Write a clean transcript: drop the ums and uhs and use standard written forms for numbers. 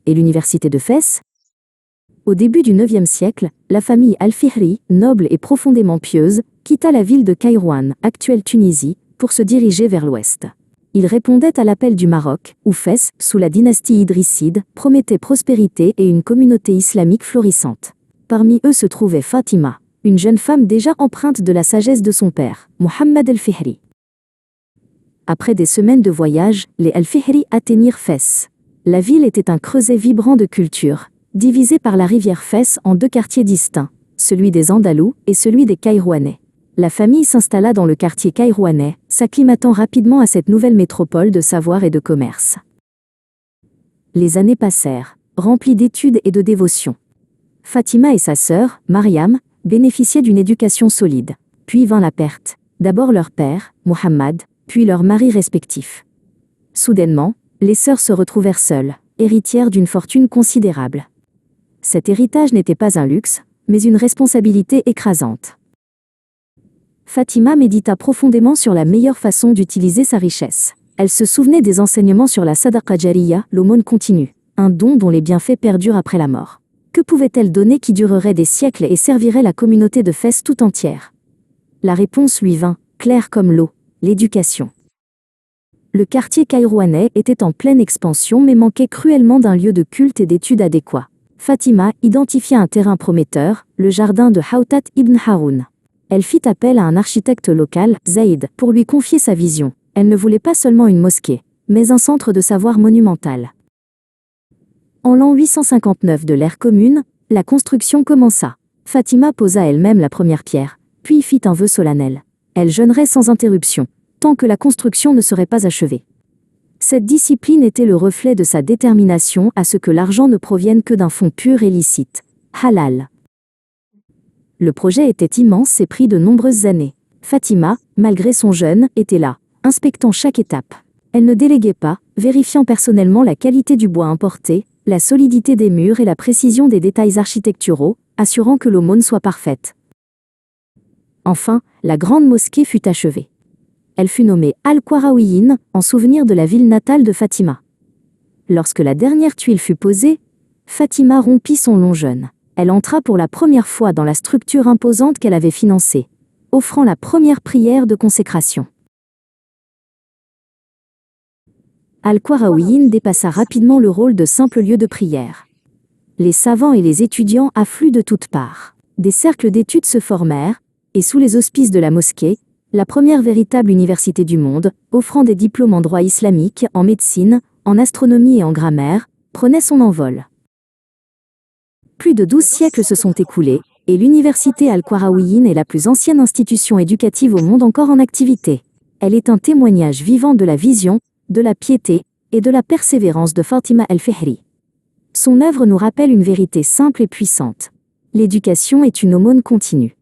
et l'université de Fès. Au début du IXe siècle, la famille Al-Fihri, noble et profondément pieuse, quitta la ville de Kairouan, actuelle Tunisie, pour se diriger vers l'ouest. Il répondait à l'appel du Maroc, où Fès, sous la dynastie idrisside, promettait prospérité et une communauté islamique florissante. Parmi eux se trouvait Fatima, une jeune femme déjà empreinte de la sagesse de son père, Mohammed Al-Fihri. Après des semaines de voyage, les Al-Fihri atteignirent Fès. La ville était un creuset vibrant de culture, divisé par la rivière Fès en deux quartiers distincts, celui des Andalous et celui des Kairouanais. La famille s'installa dans le quartier kairouanais, s'acclimatant rapidement à cette nouvelle métropole de savoir et de commerce. Les années passèrent, remplies d'études et de dévotion. Fatima et sa sœur, Mariam, bénéficiaient d'une éducation solide. Puis vint la perte. D'abord leur père, Mohammed, puis leurs maris respectifs. Soudainement, les sœurs se retrouvèrent seules, héritières d'une fortune considérable. Cet héritage n'était pas un luxe, mais une responsabilité écrasante. Fatima médita profondément sur la meilleure façon d'utiliser sa richesse. Elle se souvenait des enseignements sur la sadaqa jariya, l'aumône continue, un don dont les bienfaits perdurent après la mort. Que pouvait-elle donner qui durerait des siècles et servirait la communauté de Fès tout entière? La réponse lui vint, claire comme l'eau, l'éducation. Le quartier kairouanais était en pleine expansion mais manquait cruellement d'un lieu de culte et d'études adéquat. Fatima identifia un terrain prometteur, le jardin de Hawtat ibn Haroun. Elle fit appel à un architecte local, Zaïd, pour lui confier sa vision. Elle ne voulait pas seulement une mosquée, mais un centre de savoir monumental. En l'an 859 de l'ère commune, la construction commença. Fatima posa elle-même la première pierre, puis fit un vœu solennel. Elle jeûnerait sans interruption, tant que la construction ne serait pas achevée. Cette discipline était le reflet de sa détermination à ce que l'argent ne provienne que d'un fonds pur et licite, halal. Le projet était immense et prit de nombreuses années. Fatima, malgré son jeûne, était là, inspectant chaque étape. Elle ne déléguait pas, vérifiant personnellement la qualité du bois importé, la solidité des murs et la précision des détails architecturaux, assurant que l'aumône soit parfaite. Enfin, la grande mosquée fut achevée. Elle fut nommée Al-Qarawiyyin, en souvenir de la ville natale de Fatima. Lorsque la dernière tuile fut posée, Fatima rompit son long jeûne. Elle entra pour la première fois dans la structure imposante qu'elle avait financée, offrant la première prière de consécration. Al-Qarawiyyin dépassa rapidement le rôle de simple lieu de prière. Les savants et les étudiants affluent de toutes parts. Des cercles d'études se formèrent, et sous les auspices de la mosquée, la première véritable université du monde, offrant des diplômes en droit islamique, en médecine, en astronomie et en grammaire, prenait son envol. Plus de 12 siècles se sont écoulés, et l'université Al-Qarawiyyin est la plus ancienne institution éducative au monde encore en activité. Elle est un témoignage vivant de la vision, de la piété et de la persévérance de Fatima Al-Fihri. Son œuvre nous rappelle une vérité simple et puissante. L'éducation est une aumône continue.